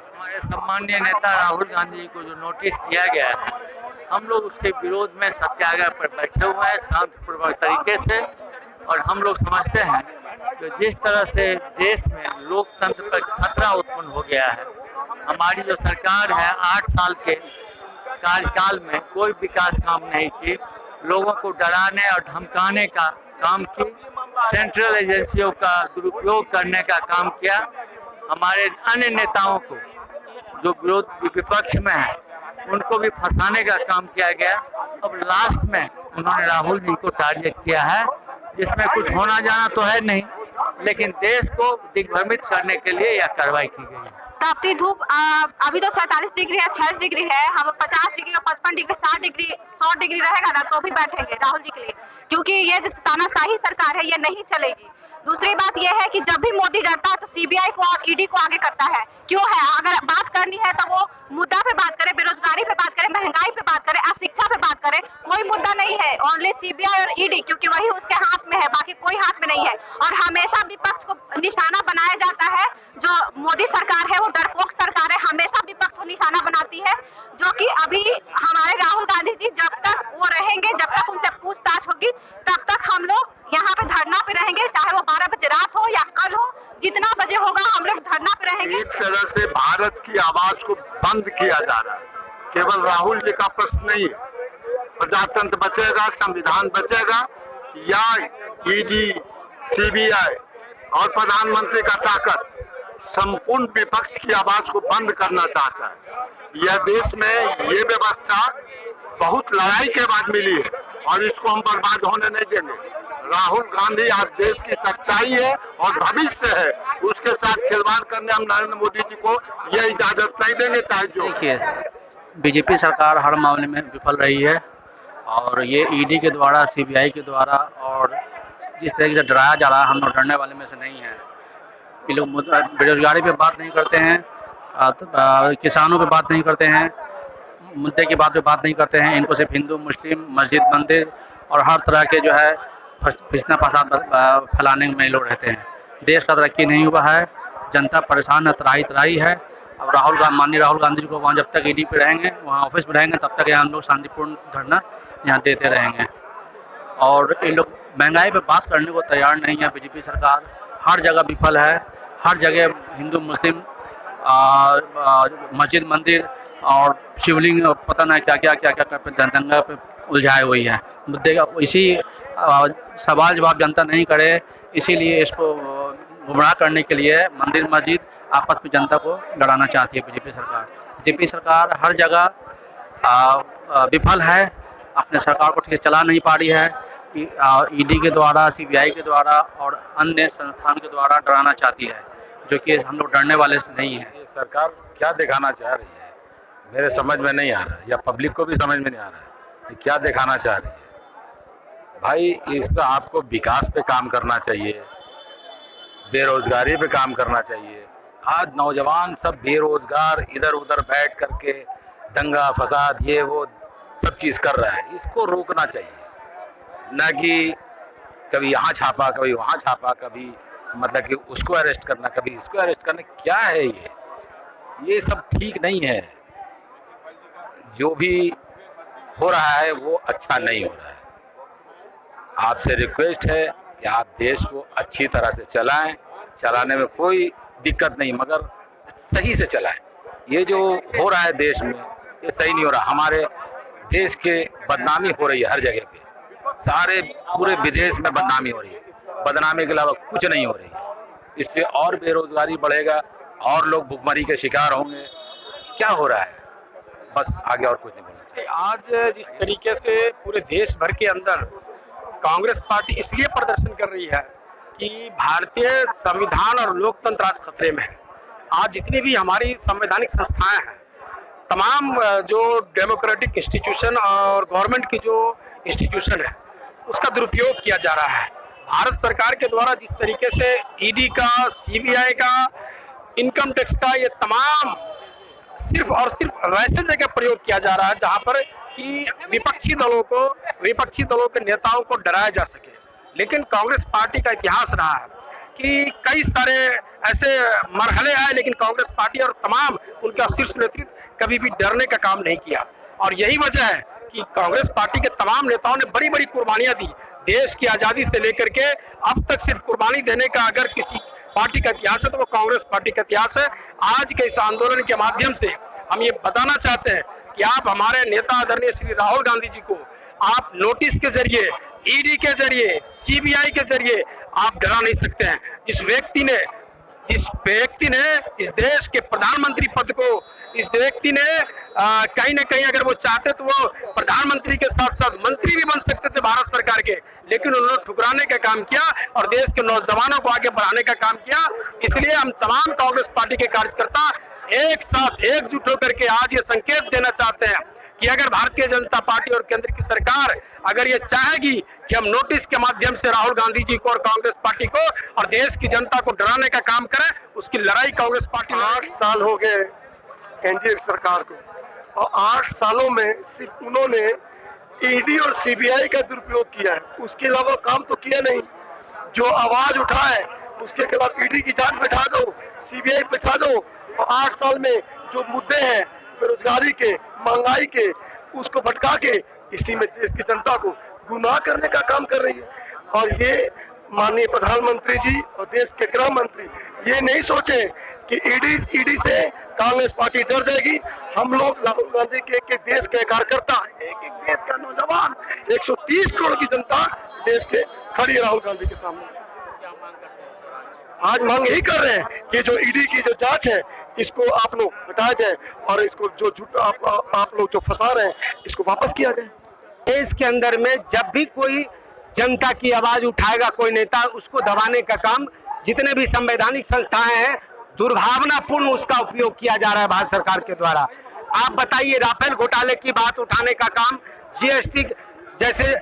हमारे सम्मानीय नेता राहुल गांधी जी को जो नोटिस दिया गया है, हम लोग उसके विरोध में सत्याग्रह पर बैठे हुए हैं शांतिपूर्वक तरीके से। और हम लोग समझते हैं कि जिस तरह से देश में लोकतंत्र पर खतरा उत्पन्न हो गया है, हमारी जो सरकार है 8 साल के कार्यकाल में कोई विकास काम नहीं की, लोगों को डराने और धमकाने का काम की, सेंट्रल एजेंसियों का दुरुपयोग करने का काम किया, हमारे अन्य नेताओं को जो विपक्ष में है उनको भी फंसाने का काम किया गया। अब लास्ट में उन्होंने राहुल जी को टारगेट किया है, जिसमें कुछ होना जाना तो है नहीं, लेकिन देश को दिग्भ्रमित करने के लिए यह कार्रवाई की गई है। तापती धूप अभी तो 47 डिग्री है, 46 डिग्री है, हम 50 डिग्री और 55 डिग्री 60 डिग्री 100 डिग्री रहेगा ना तो भी बैठेंगे राहुल जी के लिए, क्योंकि ये जो तानाशाही सरकार है ये नहीं चलेगी। दूसरी बात ये है कि जब भी मोदी डरता है तो सीबीआई को और ईडी को आगे करता है। क्यों है? अगर बात करनी है तो वो मुद्दा पे बात करे, बेरोजगारी पे बात करे, महंगाई पे बात करे, अशिक्षा पे बात करे। कोई मुद्दा नहीं है, ओनली सीबीआई और ईडी, क्योंकि वही उसके हाथ में है, बाकी कोई हाथ में नहीं है। और हमेशा विपक्ष को निशाना बनाया जाता है। जो मोदी सरकार है वो डरपोक सरकार है, हमेशा विपक्ष को निशाना बनाती है। जो कि अभी हमारे राहुल गांधी जी जब तक वो रहेंगे, जब तक उनसे पूछताछ होगी, तब तक हम लोग यहाँ पे धरना पे रहेंगे, चाहे वो 12 बजे रात हो या कल हो, जितना बजे होगा हम लोग धरना पे रहेंगे। एक तरह से भारत की आवाज को बंद किया जा रहा है। केवल राहुल जी का प्रश्न नहीं है, प्रजातंत्र बचेगा, संविधान बचेगा या ईडी, सीबीआई और प्रधानमंत्री का ताकत संपूर्ण विपक्ष की आवाज को बंद करना चाहता है। यह देश में ये व्यवस्था बहुत लड़ाई के बाद मिली है और इसको हम बर्बाद होने नहीं देंगे। राहुल गांधी आज देश की सच्चाई है और भविष्य है, उसके साथ खिलवाड़ करने हम नरेंद्र मोदी जी को यह इजाजत नहीं देंगे, चाहे जो। देखिए, बीजेपी सरकार हर मामले में विफल रही है और ये ईडी के द्वारा, सीबीआई के द्वारा और जिस तरीके से डराया जा रहा है, हम लोग डरने वाले में से नहीं हैं। ये लोग बेरोजगारी पे बात नहीं करते हैं, किसानों पे बात नहीं करते हैं, मुद्दे की बात पे बात नहीं करते हैं। इनको सिर्फ हिंदू, मुस्लिम, मस्जिद, मंदिर और हर तरह के जो है फितना फसाद फैलाने में लोग रहते हैं। देश का तरक्की नहीं हुआ है, जनता परेशान है, त्राही है। अब माननीय राहुल गांधी जी को वहाँ जब तक ईडी पे रहेंगे, वहाँ ऑफिस में रहेंगे, तब तक यहाँ हम लोग शांतिपूर्ण धरना यहाँ देते रहेंगे। और ये लोग महंगाई पे बात करने को तैयार नहीं है। बीजेपी सरकार हर जगह विफल है, हर जगह हिंदू, मुस्लिम, मस्जिद, मंदिर और शिवलिंग, पता नहीं क्या क्या दंगा पे उलझाए हुई है। मुद्दे का इसी सवाल जवाब जनता नहीं करे, इसीलिए इसको गुमराह करने के लिए मंदिर, मस्जिद आपस में जनता को लड़ाना चाहती है बीजेपी सरकार। बीजेपी सरकार हर जगह विफल है, अपने सरकार को ठीक से चला नहीं पा रही है। ईडी के द्वारा, सीबीआई के द्वारा और अन्य संस्थान के द्वारा डराना चाहती है, जो कि हम लोग डरने वाले से नहीं है। ये सरकार क्या दिखाना चाह रही है मेरे समझ में नहीं आ रहा है, या पब्लिक को भी समझ में नहीं आ रहा है ये क्या दिखाना चाह रही है। भाई, इस पर आपको विकास पे काम करना चाहिए, बेरोजगारी पे काम करना चाहिए। आज नौजवान सब बेरोजगार इधर उधर बैठ करके दंगा फसाद ये वो सब चीज़ कर रहा है, इसको रोकना चाहिए। न कि कभी यहाँ छापा, कभी वहाँ छापा, कभी मतलब कि उसको अरेस्ट करना, कभी इसको अरेस्ट करना, क्या है ये सब ठीक नहीं है। जो भी हो रहा है वो अच्छा नहीं हो रहा है। आपसे रिक्वेस्ट है कि आप देश को अच्छी तरह से चलाएं, चलाने में कोई दिक्कत नहीं, मगर सही से चलाएं। ये जो हो रहा है देश में ये सही नहीं हो रहा। हमारे देश के बदनामी हो रही है हर जगह पे, सारे पूरे विदेश में बदनामी हो रही है, बदनामी के अलावा कुछ नहीं हो रही है। इससे और बेरोजगारी बढ़ेगा और लोग भुखमरी के शिकार होंगे। क्या हो रहा है, बस आगे और कुछ नहीं बोलना चाहिए। आज जिस तरीके से पूरे देश भर के अंदर कांग्रेस पार्टी इसलिए प्रदर्शन कर रही है कि भारतीय संविधान और लोकतंत्र आज खतरे में है। आज जितनी भी हमारी संवैधानिक संस्थाएं हैं, तमाम जो डेमोक्रेटिक इंस्टीट्यूशन और गवर्नमेंट की जो इंस्टीट्यूशन है, उसका दुरुपयोग किया जा रहा है। भारत सरकार के द्वारा जिस तरीके से ईडी का, सीबीआई का, इनकम टैक्स का, ये तमाम सिर्फ और सिर्फ वैसे जगह प्रयोग किया जा रहा है जहां पर कि विपक्षी दलों के नेताओं को डराया जा सके। लेकिन कांग्रेस पार्टी का इतिहास रहा है कि कई सारे ऐसे मरहले आए, लेकिन कांग्रेस पार्टी और तमाम उनका शीर्ष नेतृत्व कभी भी डरने का काम नहीं किया। और यही वजह है कि कांग्रेस पार्टी के तमाम नेताओं ने बड़ी बड़ी कुर्बानियां दी। देश की आज़ादी से लेकर के अब तक सिर्फ कुर्बानी देने का अगर किसी पार्टी का इतिहास है तो वो कांग्रेस पार्टी का इतिहास है। आज के इस आंदोलन के माध्यम से हम ये बताना चाहते हैं कि आप हमारे नेता आदरणीय श्री राहुल गांधी जी को आप नोटिस के जरिए, ईडी के जरिए, सीबीआई के जरिए आप डरा नहीं सकते हैं। जिस व्यक्ति ने इस देश के प्रधानमंत्री पद को, इस व्यक्ति ने कहीं ना कहीं अगर वो चाहते तो वो प्रधानमंत्री के साथ साथ मंत्री भी बन सकते थे भारत सरकार के, लेकिन उन्होंने ठुकराने का काम किया और देश के नौजवानों को आगे बढ़ाने का काम किया। इसलिए हम तमाम कांग्रेस पार्टी के कार्यकर्ता एक साथ एकजुट होकर के आज ये संकेत देना चाहते हैं कि अगर भारतीय जनता पार्टी और केंद्र की सरकार अगर ये चाहेगी कि हम नोटिस के माध्यम से राहुल गांधी जी को और कांग्रेस पार्टी को और देश की जनता को डराने का काम करें, उसकी लड़ाई कांग्रेस पार्टी 8 साल हो गए एनडीए सरकार को, और 8 सालों में सिर्फ उन्होंने ईडी और सीबीआई का दुरुपयोग किया है, उसके अलावा काम तो किया नहीं। जो आवाज उठाए उसके खिलाफ ईडी की जांच बैठा दो, सीबीआई बैठा दो, और 8 साल में जो मुद्दे हैं बेरोजगारी के, महंगाई के, उसको भटका के इसी में देश की जनता को गुमराह करने का काम कर रही है। और ये माननीय प्रधानमंत्री जी और देश के गृह मंत्री ये नहीं सोचे कि ईडी से कांग्रेस पार्टी डर जाएगी। हम लोग राहुल गांधी के एक देश के कार्यकर्ता, एक देश का नौजवान, 130 करोड़ की जनता देश के खड़ी है राहुल गांधी के सामने। आज मांग यही कर रहे हैं कि जो ईडी की जो जांच है इसको आप लोग हटाया जाए और इसको जो झूठ आप लोग जो फंसा रहे हैं इसको वापस किया जाए। देश के अंदर में जब भी कोई जनता की आवाज उठाएगा कोई नेता, उसको दबाने का काम जितने भी संवैधानिक संस्थाएं हैं दुर्भावनापूर्ण उसका उपयोग किया जा रहा है भारत सरकार के द्वारा। आप बताइए, राफेल घोटाले की बात उठाने का काम, जीएसटी जैसे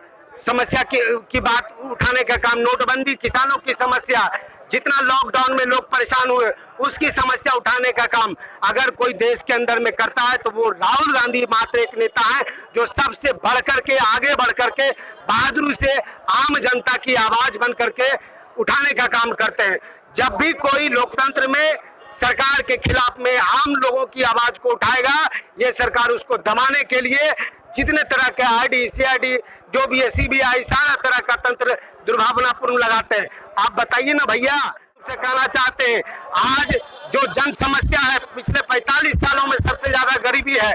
समस्या की बात उठाने का काम, नोटबंदी, किसानों की समस्या, जितना लॉकडाउन में लोग परेशान हुए उसकी समस्या उठाने का काम अगर कोई देश के अंदर में करता है तो वो राहुल गांधी मात्र एक नेता है जो सबसे बढ़ करके, आगे बढ़ करके बहादुरी से आम जनता की आवाज बन करके उठाने का काम करते हैं। जब भी कोई लोकतंत्र में सरकार के खिलाफ में आम लोगों की आवाज को उठाएगा, ये सरकार उसको दबाने के लिए जितने तरह के आईडी, सीआईडी, जो भी है, सीबीआई, सारा तरह का तंत्र दुर्भावनापूर्ण लगाते हैं। आप बताइए ना भैया, से कहना चाहते हैं आज जो जन समस्या है पिछले 45 सालों में सबसे ज्यादा गरीबी है,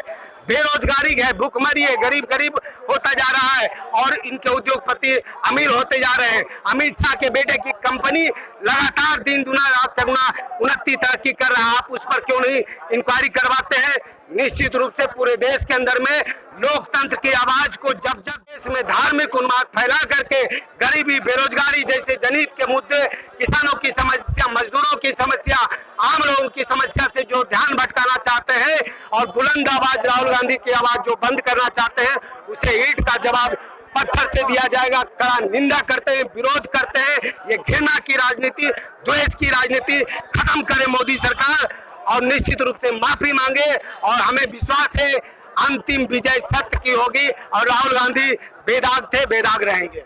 बेरोजगारी है, भूखमरी है, गरीब होता जा रहा है और इनके उद्योगपति अमीर होते जा रहे हैं। अमित शाह के बेटे की कंपनी लगातार दिन दुना रात चौगुना उन्नति तरक्की कर रहा है, आप उस पर क्यों नहीं इंक्वायरी करवाते हैं? निश्चित रूप से पूरे देश के अंदर में लोकतंत्र की आवाज को जब देश में धार्मिक उन्माद फैला करके गरीबी, बेरोजगारी जैसे जनहित के मुद्दे, किसानों की समस्या, मजदूरों की समस्या, आम लोगों की समस्या से जो ध्यान भटकाना चाहते हैं और बुलंद आवाज राहुल गांधी की आवाज जो बंद करना चाहते हैं, उसे ईंट का जवाब पत्थर से दिया जाएगा। कड़ा निंदा करते हैं, विरोध करते हैं। ये घृणा की राजनीति, द्वेष की राजनीति खत्म करे मोदी सरकार और निश्चित रूप से माफी मांगे और हमें विश्वास है अंतिम विजय सत्य की होगी और राहुल गांधी बेदाग थे, बेदाग रहेंगे।